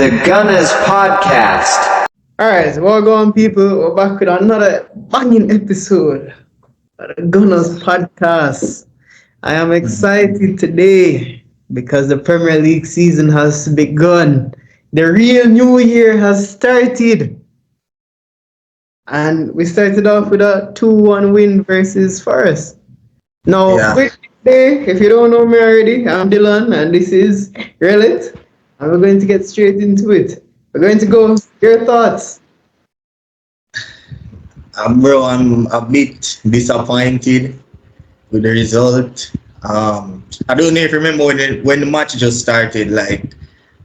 The Gunners Podcast. Alright, so what's going on, people? We're back with another banging episode of the Gunners Podcast. I am excited today because the Premier League season has begun. The real new year has started. And we started off with a 2-1 win versus Forest. Now, quick day, if you don't know me already, I'm Dylan and this is Rellet. And we're going to get straight into it. We're going to go, your thoughts. Bro, I'm a bit disappointed with the result. I don't know if you remember when the match just started, like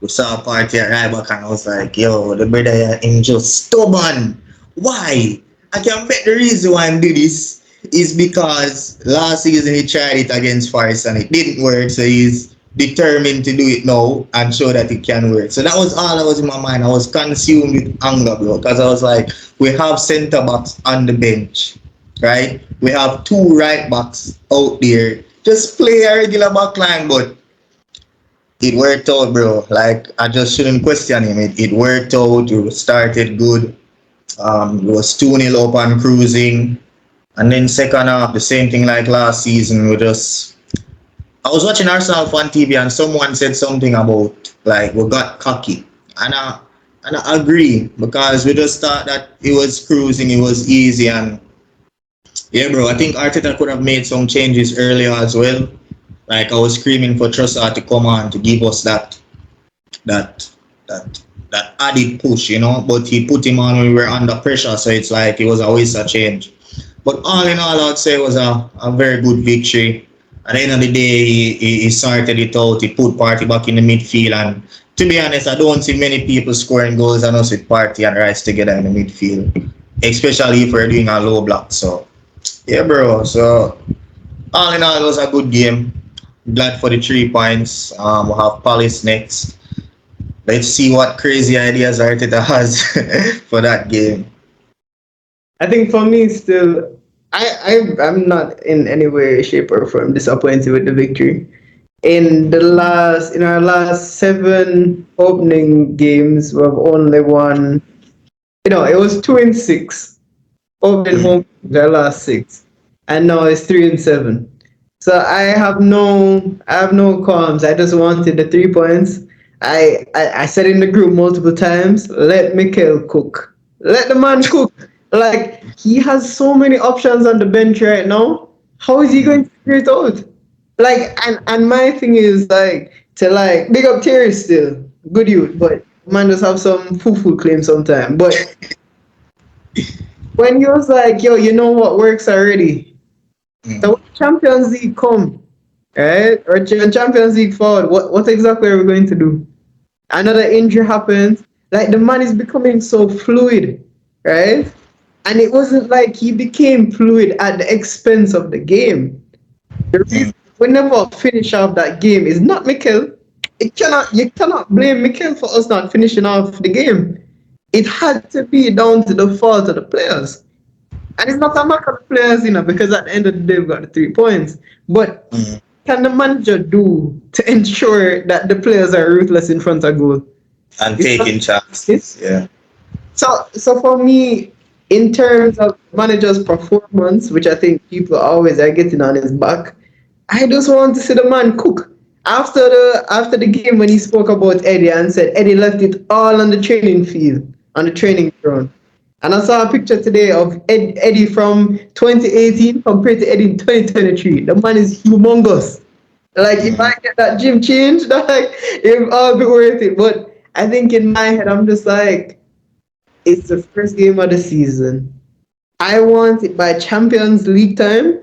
we saw a party at right back and I was like, yo, the brother is just stubborn. Why? I can bet the reason why I do this is because last season he tried it against Forest and it didn't work, so he's determined to do it now and show that it can work. So that was all that was in my mind. I was consumed with anger, bro, because I was like, we have centre backs on the bench, right? We have two right backs out there. Just play a regular back line, but it worked out, bro. Like, I just shouldn't question him. It worked out. We started good. It was 2-0 up and cruising. And then second half, the same thing like last season. I was watching Arsenal on TV and someone said something about, like, we got cocky. And I agree, because we just thought that it was cruising, it was easy. And yeah, bro, I think Arteta could have made some changes earlier as well. Like, I was screaming for Trossard to come on to give us that added push, you know. But he put him on when we were under pressure, so it's like it was a waste of change. But all in all, I'd say it was a very good victory. At the end of the day, he sorted it out. He put Partey back in the midfield. And to be honest, I don't see many people scoring goals than us with Partey and Rice together in the midfield, especially if we're doing a low block. So, yeah, bro. So, all in all, it was a good game. Glad for the 3 points. We'll have Palace next. Let's see what crazy ideas Arteta has for that game. I think for me still, I'm not in any way, shape, or form disappointed with the victory. In our last 7 opening games, we've only won. It was 2-6 opening home the last 6, and now it's 3-7. So I have no qualms. I just wanted the 3 points. I said in the group multiple times, let Mikel cook. Let the man cook. Like, he has so many options on the bench right now. How is he going to figure it out? Like, and my thing is, like, to, like, big up Terry still. Good youth, but man just have some foo-foo claim sometime. But when he was like, yo, you know what works already? So when Champions League come, right? Or Champions League forward, what exactly are we going to do? Another injury happens. Like, the man is becoming so fluid, right? And it wasn't like he became fluid at the expense of the game. The reason we never finish off that game is not Mikel. You cannot blame Mikel for us not finishing off the game. It had to be down to the fault of the players. And it's not a matter of the players, because at the end of the day, we've got the 3 points. But can the manager do to ensure that the players are ruthless in front of goal? And taking chances, yeah. So for me, in terms of manager's performance, which I think people always are getting on his back, I just want to see the man cook. After the game, when he spoke about Eddie and said Eddie left it all on the training field, on the training ground. And I saw a picture today of Eddie from 2018 compared to Eddie in 2023. The man is humongous. Like, if I get that gym changed, like, it'll all be worth it. But I think in my head, I'm just like, it's the first game of the season. I want it by Champions League time.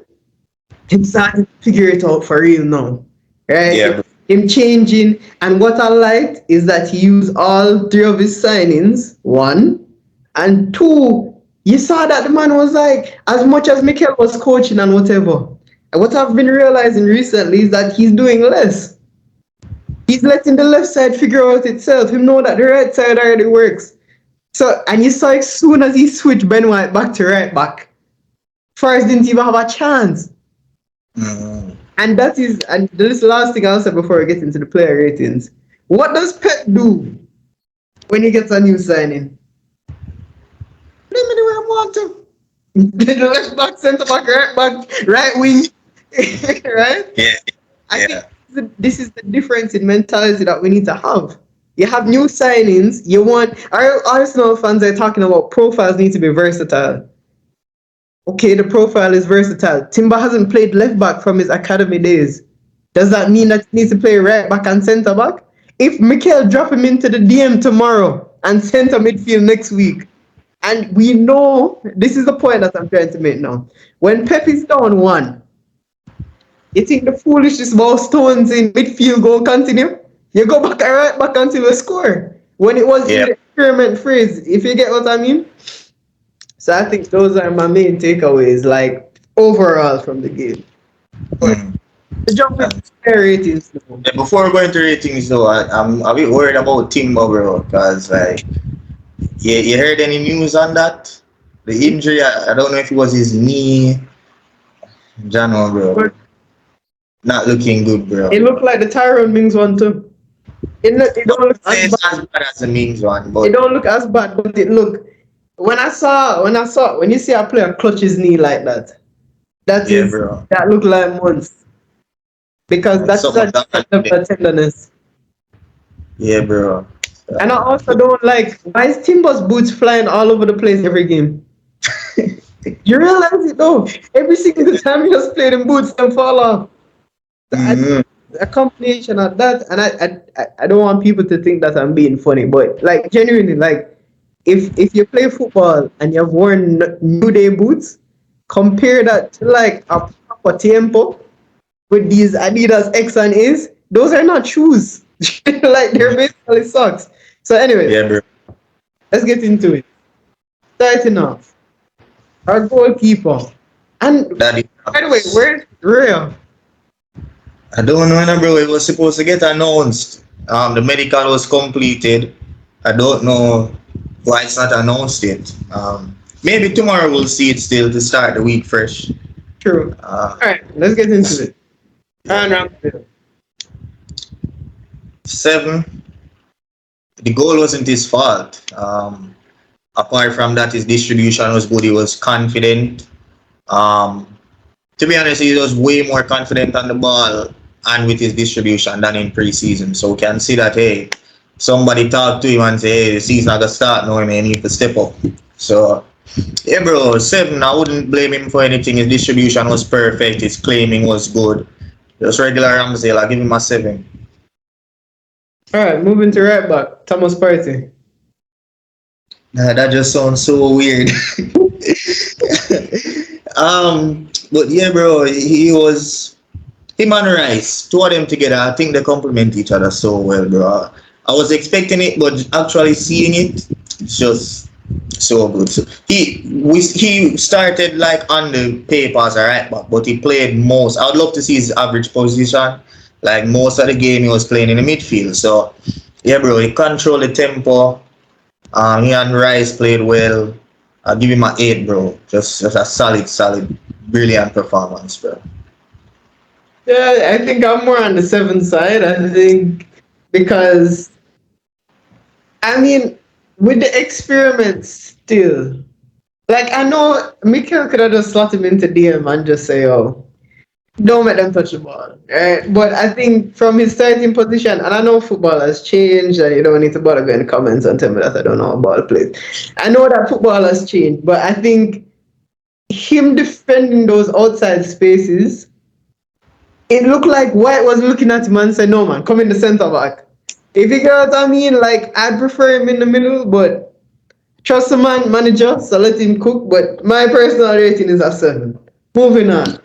Him starting to figure it out for real now. Right? Yeah. Him changing. And what I liked is that he used all 3 of his signings. 1. And 2, you saw that the man was like, as much as Mikel was coaching and whatever. And what I've been realizing recently is that he's doing less. He's letting the left side figure out itself. Him know that the right side already works. So, and you saw as soon as he switched Ben White back to right back, Forrest didn't even have a chance. And this last thing I'll say before we get into the player ratings. What does Pep do when he gets a new signing. Let me do what I want to. The left back, centre back, right back, right wing, right? Yeah, I yeah. think this is the difference in mentality that we need to have. You have new signings. You want our Arsenal fans are talking about profiles need to be versatile. Okay, the profile is versatile. Timber hasn't played left back from his academy days. Does that mean that he needs to play right back and centre back? If Mikel drop him into the DM tomorrow and centre midfield next week, and we know this is the point that I'm trying to make now. When Pep is down one, you think the foolishness about Stones in midfield go continue? You go back and right back until you score. When it was in Yeah. the experiment phase, if you get what I mean. So I think those are my main takeaways, like overall from the game. Mm. The jump with ratings now. Yeah, before going to ratings though, I'm a bit worried about Timber, bro, because like, you heard any news on that? The injury, I don't know if it was his knee. Jano, bro. Not looking good, bro. It looked like the Tyrone Mings one too. It don't look as It's bad. as bad as the means one, It but don't look as bad, but it look. When you see a player clutch his knee like that, yeah, bro. that look like months because that's Some of a that, different tenderness. yeah, bro. And I also don't like why is Timber's boots flying all over the place every game. You realize it though? Every single time he just play them boots and fall off. Mhm. A combination of that, and I don't want people to think that I'm being funny, but like genuinely, like if you play football and you've worn New Day boots, compare that to like a proper tempo with these Adidas X and A's. Those are not shoes. Like they're basically socks. So anyway, Yeah, bro. let's get into it. Starting off, our goalkeeper, and That is, by the way, where's Real? I don't know, no, bro. It was supposed to get announced. The medical was completed. I don't know why it's not announced yet. Maybe tomorrow we'll see it still to start the week fresh. True. Uh, All right, let's get into it. And round two. 7. The goal wasn't his fault. Apart from that, his distribution was good. He was confident. Um, to be honest, he was way more confident on the ball and with his distribution than in preseason. So we can see that, hey, somebody talk to him and say, hey, the season not gonna start now, man, he need to step up. So, yeah, bro, 7, I wouldn't blame him for anything. His distribution was perfect. His claiming was good. Just regular Ramsey, I'll give him a 7. All right, moving to right back, Thomas Partey. Nah, that just sounds so weird. But yeah, bro, he was him and Rice, two of them together. I think they complement each other so well, bro. I was expecting it, but actually seeing it, it's just so good. So he started like on the paper as a right back, but he played most. I would love to see his average position. Like most of the game, he was playing in the midfield. So yeah, bro, he controlled the tempo. He and Rice played well. I'll give him an 8, bro. Just a solid, brilliant performance, bro. Yeah, I think I'm more on the 7 side. I think because I mean, with the experiment still, like I know Mikel could have just slot him into DM and just say, "Oh, don't let them touch the ball." Right? But I think from his starting position, and I know football has changed, and you don't need to bother going in the comments and tell me that I don't know how ball plays. I know that football has changed, but I think him defending those outside spaces, it looked like White was looking at him and said, "No, man, come in the centre back." If you get what I mean, like I'd prefer him in the middle, but trust the manager, so let him cook. But my personal rating is a 7. Moving on,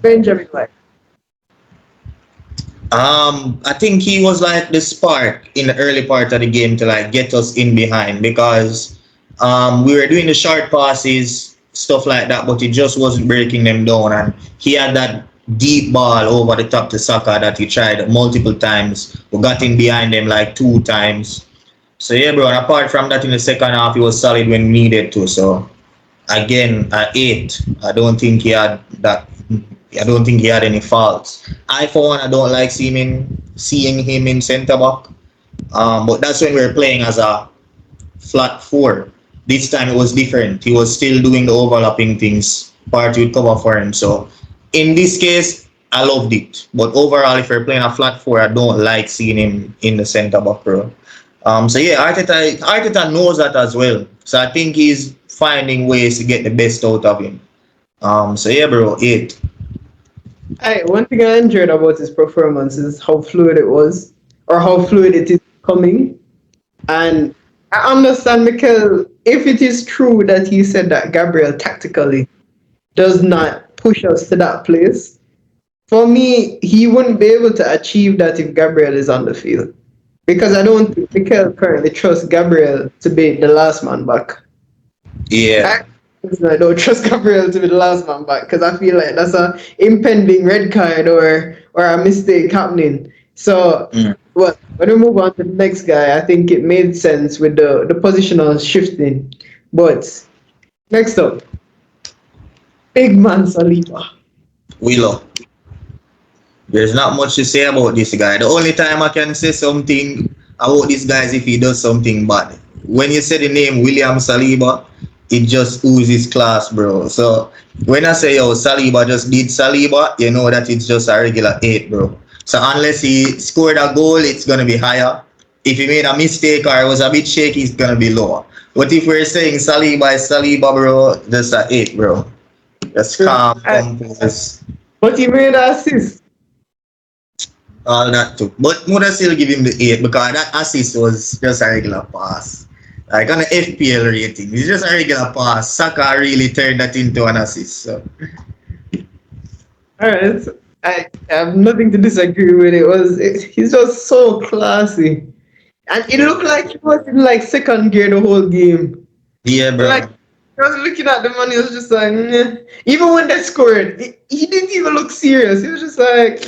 Benjamin White. I think he was like the spark in the early part of the game to like get us in behind because we were doing the short passes, stuff like that, but he just wasn't breaking them down. And he had that deep ball over the top to Saka that he tried multiple times. We got in behind them like 2 times. So yeah, bro. And apart from that, in the second half, he was solid when needed to. So again, at 8, I don't think he had that. I don't think he had any faults. I, for one, I don't like seeing him in centre back. But that's when we were playing as a flat four. This time it was different. He was still doing the overlapping things. Party would cover for him. So in this case, I loved it. But overall, if you're playing a flat four, I don't like seeing him in the center back row. So yeah, Arteta knows that as well. So I think he's finding ways to get the best out of him. So yeah, bro, 8. One thing I enjoyed about his performance is how fluid it was, or how fluid it is coming. And I understand, Mikel, if it is true that he said that Gabriel tactically does not push us to that place, for me, he wouldn't be able to achieve that if Gabriel is on the field. Because I don't think Mikel currently trusts Gabriel to be the last man back. Yeah. I don't trust Gabriel to be the last man back because I feel like that's a impending red card or a mistake happening. So, well, when we move on to the next guy, I think it made sense with the positional shifting. But next up, big man Saliba. Willow. There's not much to say about this guy. The only time I can say something about this guy is if he does something bad. When you say the name William Saliba, it just oozes class, bro. So when I say, yo, Saliba just did Saliba, you know that it's just a regular 8, bro. So unless he scored a goal, it's going to be higher. If he made a mistake or was a bit shaky, it's going to be lower. But if we're saying Saliba is Saliba, bro, just a 8, bro. Just calm, compose. But he made an assist. All that too. But would I still give him the 8 because that assist was just a regular pass. Like on the FPL rating, it's just a regular pass. Saka really turned that into an assist. So. Alright, I have nothing to disagree with it. He's just so classy. And it looked like he was in like second gear the whole game. Yeah, bro. Like I was looking at the man, he was just like, "Meh." Even when they scored, he didn't even look serious. He was just like,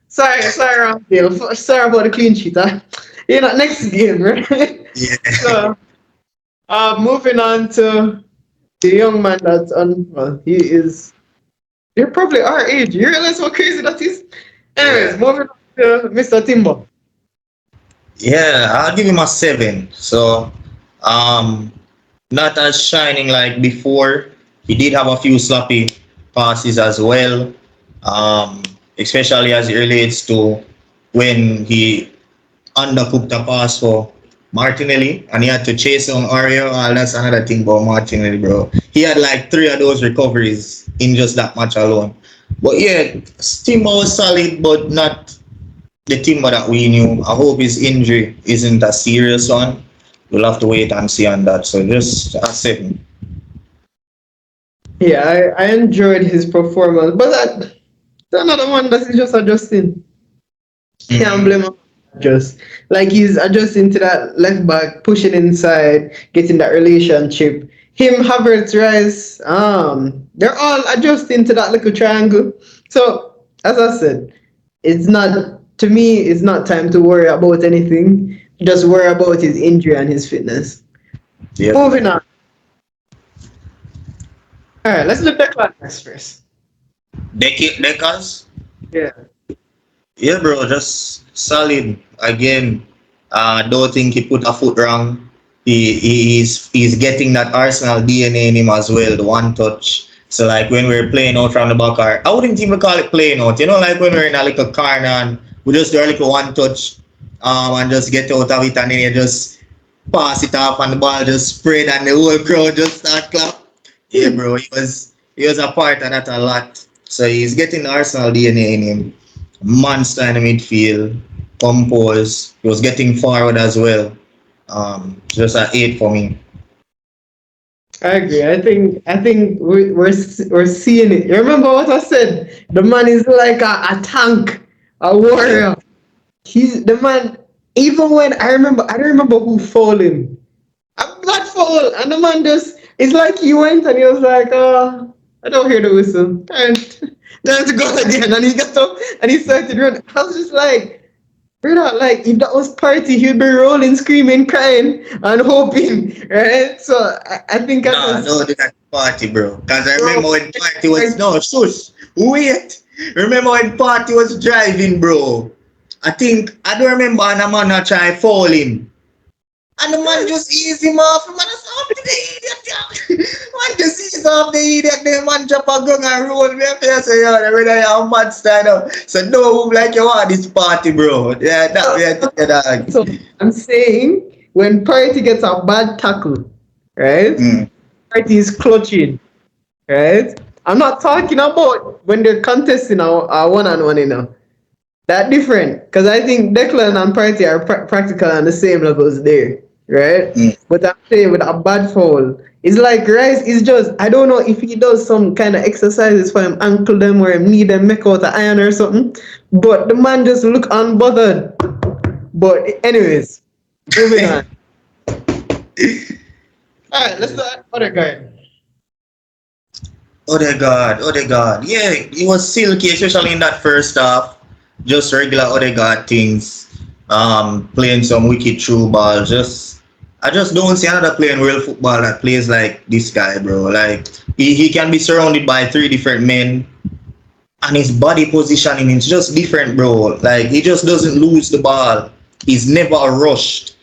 sorry, Ramsdale. Sorry about the clean sheet. Huh? You know, next game, right? Yeah. So, moving on to the young man that's on. Well, you're probably our age. You realize how crazy that is? Anyways, moving on to Mr. Timber. Yeah, I'll give him a 7. So, not as shining like before. He did have a few sloppy passes as well, especially as it relates to when he undercooked a pass for Martinelli and he had to chase on Ario. That's another thing about Martinelli, bro. He had like 3 of those recoveries in just that match alone. But yeah, Timber was solid, but not the Timber that we knew. I hope his injury isn't a serious one. We'll have to wait and see on that. So just a 7. Yeah, I enjoyed his performance, but that's another one that is just adjusting. Can't blame him. Just like he's adjusting to that left back, pushing inside, getting that relationship. Him, Havertz, Rice, they're all adjusting to that little triangle. So, as I said, it's not time to worry about anything. Just worry about his injury and his fitness. Yep. Moving on. All right, let's look at Declan first. Deckers? Yeah. Yeah, bro, just solid. Again, don't think he put a foot wrong. He's getting that Arsenal DNA in him as well, the one touch. So like when we're playing out from the back, I wouldn't even call it playing out. You know, like when we're in a little corner and we just do a little one touch, and just get out of it and then you just pass it off and the ball just spread and the whole crowd just start clap. Yeah, bro, he was a part of that a lot. So he's getting the Arsenal DNA in him. Monster in the midfield, compose. He was getting forward as well. Just an 8 for me. I agree. I think we're seeing it. You remember what I said? The man is like a tank, a warrior. He's the man. Even when I don't remember who fouled him. A bad foul, and the man it's like he went and he was like, oh, I don't hear the whistle. And then to go again, and he got up and he started running. I was just like, brother, like if that was party, he'd be rolling, screaming, crying, and hoping, right? So I think no, do that party, bro. Because I remember when party was wait. Remember when party was driving, bro. I think I don't remember and a man not try foul him. And the man just ease him off. The man just off the idiot. Yeah. Man just ease off the idiot. The man drop a gun and roll me up there. Say, yo, the way you mad stand up. So no move like you want this party, bro. Yeah, that way I think that. So I'm saying when Party gets a bad tackle, right? Mm. Party is clutching, right? I'm not talking about when they're contesting a one-on-one, you know. That different, because I think Declan and Party are practical on the same levels there, right? Mm. But I'm saying with a bad foul, it's like Rice is just, I don't know if he does some kind of exercises for him ankle them or him need them make out an iron or something, but the man just look unbothered. But anyways, moving on. All right, let's start other guy. Odegaard. Yeah, he was silky, especially in that first half. Just regular Odegaard things. Playing some wicked through ball. I just don't see another player in real football that plays like this guy, bro. Like he can be surrounded by three different men, and his body positioning is just different, bro. Like he just doesn't lose the ball. He's never rushed.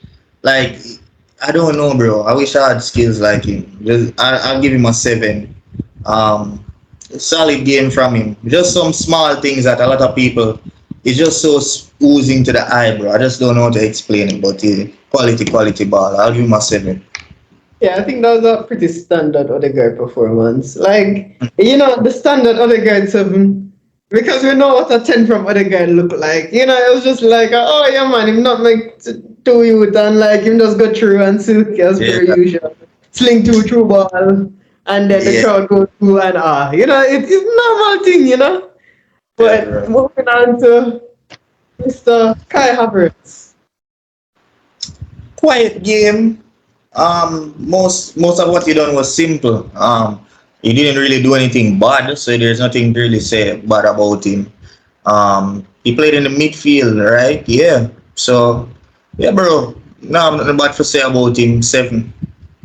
Like I don't know, bro. I wish I had skills like him. I'll give him a 7. Um, Solid game from him. Just some small things that a lot of people, it's just so oozing to the eye, bro. I just don't know how to explain it, but quality ball. I'll give him a 7. Yeah, I think that was a pretty standard Odegaard performance. Like, you know, the standard Odegaard 7, because we know what a 10 from Odegaard look like. You know, it was just like, oh yeah, man, him not make two youth and like him just go through and silky as per usual. Sling two through ball, and then the crowd goes through and you know, it's normal thing, you know. But moving on to Mr. Kai Havertz. Quiet game. Most of what he done was simple. He didn't really do anything bad, so there's nothing to really say bad about him. He played in the midfield, right? Yeah. So yeah, bro. No, nothing bad to say about him. 7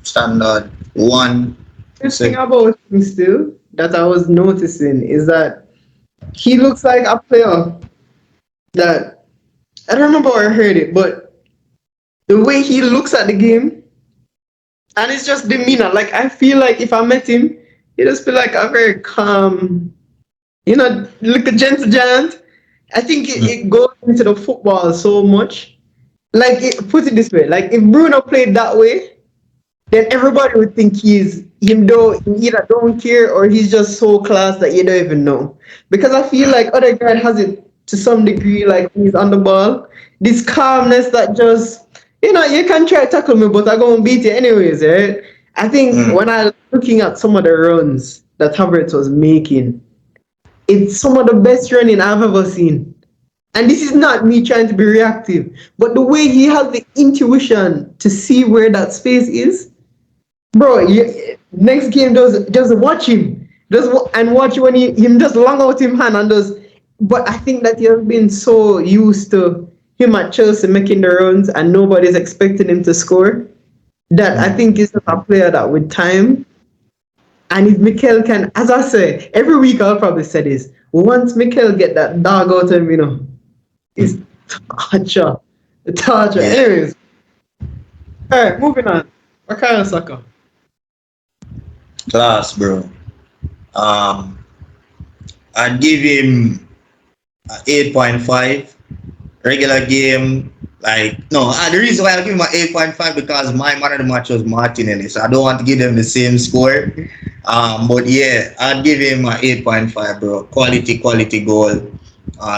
standard. 1. The thing about him still that I was noticing is that he looks like a player that I don't remember where I heard it, but the way he looks at the game and it's just demeanor. Like I feel like if I met him, he just feel like a very calm, you know, like a gentle giant. I think it goes into the football so much. Like put it this way, like if Bruno played that way, then everybody would think he's him though he either don't care or he's just so class that you don't even know. Because I feel like other guy has it to some degree, like when he's on the ball. This calmness that just, you know, you can try to tackle me, but I'm gonna beat you anyways, right? I think when I'm looking at some of the runs that Havertz was making, it's some of the best running I've ever seen. And this is not me trying to be reactive, but the way he has the intuition to see where that space is, bro. Next game, just watch him, and watch when him just long out him hand and does. But I think that he has been so used to him at Chelsea making the runs and nobody's expecting him to score that I think he's a player that with time. And if Mikel can, as I say, every week I'll probably say this. Once Mikel get that dog out of him, you know, it's torture. The torture. Yeah. Anyways. Alright, moving on. What kind of soccer? Class, bro. I'd give him 8.5. Regular game, like no. The reason why I give him an 8.5 because my man of the match was Martinelli, so I don't want to give them the same score. But yeah, I'd give him an 8.5, bro. Quality goal.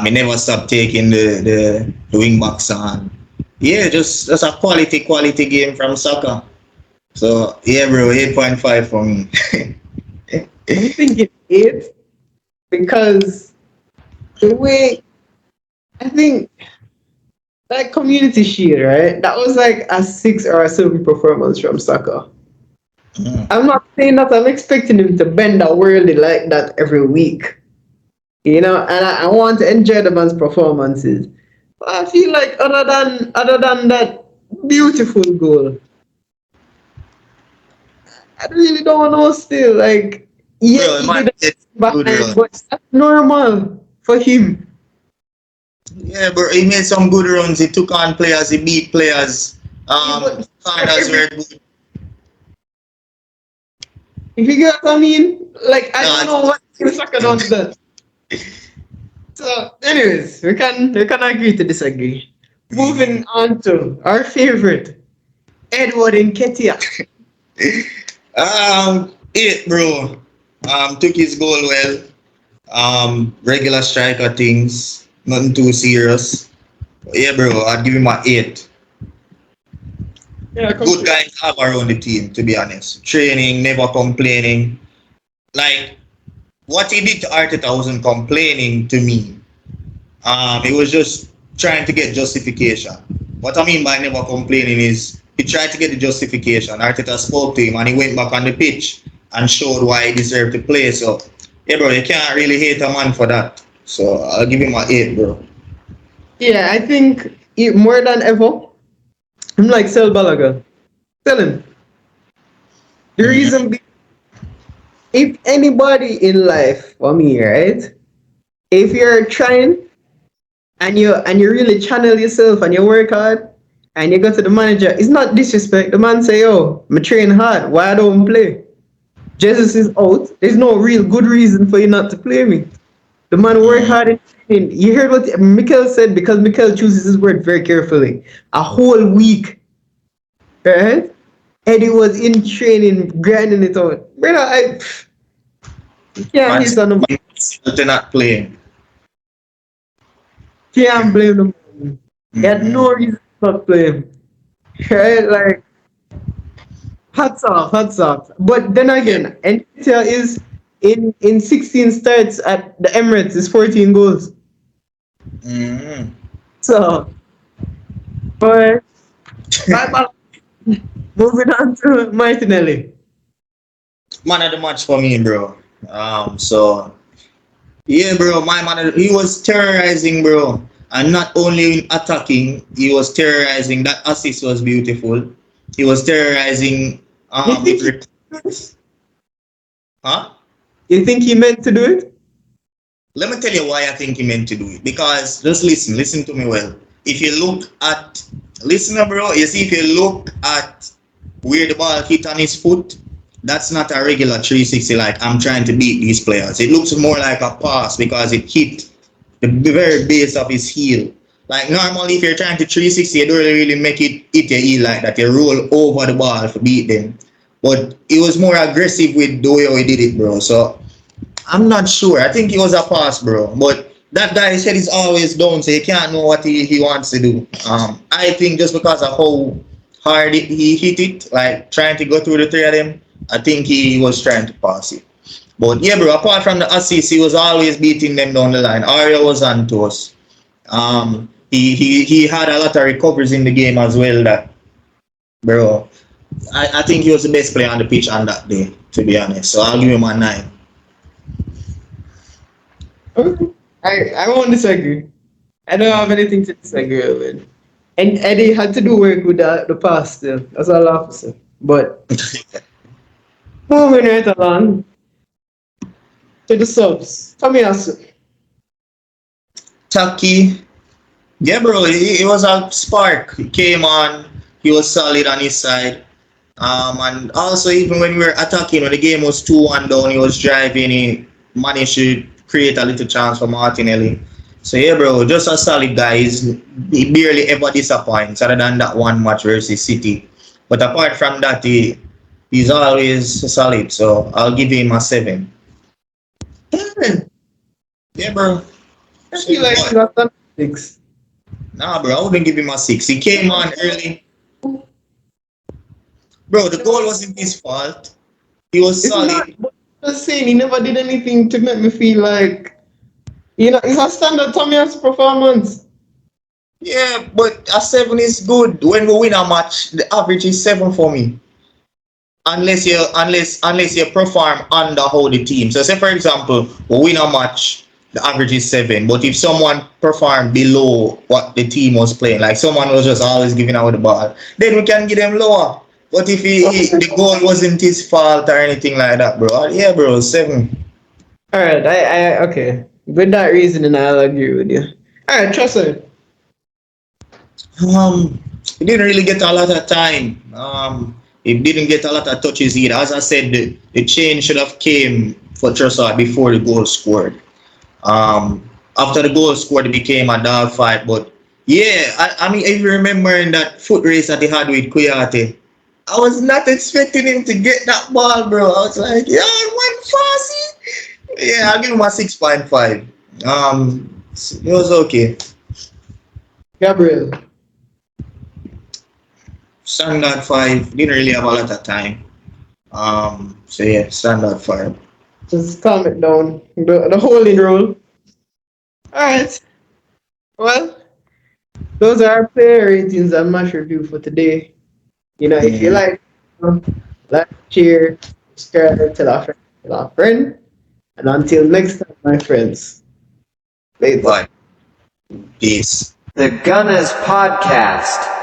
He never stopped taking the wing backs on. Yeah, just a quality game from soccer. So yeah, bro, 8.5 for me. I think it's 8 because the way I think that Community Shield, right? That was like a 6 or a 7 performance from Saka. I'm not saying that I'm expecting him to bend a worldly like that every week, you know. And I want to enjoy the man's performances. But I feel like other than that beautiful goal, I really don't know. Still, like yeah, Bro, he did it behind, but that's normal for him. Yeah, bro. He made some good runs. He took on players. He beat players. Yeah, but Standards were good. if you get what I mean, like I don't Nah, know what Saka done that. So, anyways, we can agree to disagree. Moving on to our favorite, Edward Nketiah. it, bro. Took his goal well. Regular striker things. Nothing too serious. Yeah, bro. I'd give him a 8. Yeah, Good guy to have around the team, to be honest. Training, never complaining. Like, what he did to Arteta wasn't complaining to me. He was just trying to get justification. What I mean by never complaining is he tried to get the justification. Arteta spoke to him and he went back on the pitch and showed why he deserved to play. So, yeah, bro, you can't really hate a man for that. So, I'll give him a 8, bro. Yeah, I think more than ever, I'm like sell Balaga. Tell him. The reason if anybody in life for me, right? If you're trying and you really channel yourself and you work hard and you go to the manager, it's not disrespect. The man say, "Yo, I'm train hard. Why I don't play? Jesus is out. There's no real good reason for you not to play me." The man work hard in training. You heard what Mikel said because Mikel chooses his word very carefully. A whole week, right? Eddie was in training, grinding it out. Brother, I can't Man, hit on him. they're not playing. Can't blame him. He had no reason to not play him. Right? Like, hats off, hats off. But then again, Nketiah is in 16 starts at the Emirates is 14 goals. Mm-hmm. So, but moving on to Martinelli. Man of the match for me, bro. So yeah, bro, my man, he was terrorizing, bro, and not only in attacking, he was terrorizing. That assist was beautiful. He was terrorizing. You think Huh? you think he meant to do it? Let me tell you why I think he meant to do it. Because just listen to me well. If you look at, listen, bro. You see, if you look at where the ball hit on his foot, that's not a regular 360 like I'm trying to beat these players. It looks more like a pass because it hit the very base of his heel. Like normally if you're trying to 360, you don't really make it hit your heel like that. You roll over the ball to beat them. But he was more aggressive with the way he did it, bro. So I'm not sure. I think he was a pass, bro. But that guy's head is always down, so you can't know what he wants to do. I think just because of how hard he hit it, like trying to go through the three of them, I think he was trying to pass it. But yeah, bro, apart from the assist, he was always beating them down the line. Aria was on to us. He had a lot of recoveries in the game as well that, bro, I think he was the best player on the pitch on that day, to be honest. So I'll give him a 9. Okay. I won't disagree. I don't have anything to disagree with. And Eddie had to do work with the past still. That's all I have to say. But moving right along to the subs. Tomiyasu. Taki, yeah, bro, he was a spark. He came on, he was solid on his side. And also, even when we were attacking, when the game was 2-1 down, he was driving, he managed to create a little chance for Martinelli. So, yeah, bro, just a solid guy. He barely ever disappoints, other than that one match versus City. But apart from that, he's always solid. So, I'll give him a 7. Yeah, bro. I feel like he got some 6. Nah, bro, I wouldn't give him a 6. He came on early. Bro, the goal wasn't his fault. He was It's not, solid. but I'm just saying, he never did anything to make me feel like, it's a standard Tomiyasu performance. Yeah, but a 7 is good. When we win a match, the average is 7 for me. Unless you perform under how the team. So say for example, we win a match, the average is 7. But if someone performed below what the team was playing, like someone was just always giving out the ball, then we can give them lower. But if the goal wasn't his fault or anything like that, bro, yeah, bro, 7. Alright, okay. With that reasoning, I'll agree with you. All right, trust me. He didn't really get a lot of time. He didn't get a lot of touches either. As I said, the change should have came for Trossard before the goal scored. After the goal scored, it became a dog fight. But yeah, I mean, if you remember in that foot race that he had with Kouyaté, I was not expecting him to get that ball, bro. I was like, yeah, one fast. Yeah, I'll give him a 6.5. It was okay. Gabriel. Standard 5. Didn't really have a lot of time. So yeah, standard 5. Just calm it down. The holding rule. Alright. Well, those are our player ratings and match review for today. You know, if you like, share, subscribe, tell a friend. And until next time, my friends. Later. Bye. Peace. The Gunners Podcast.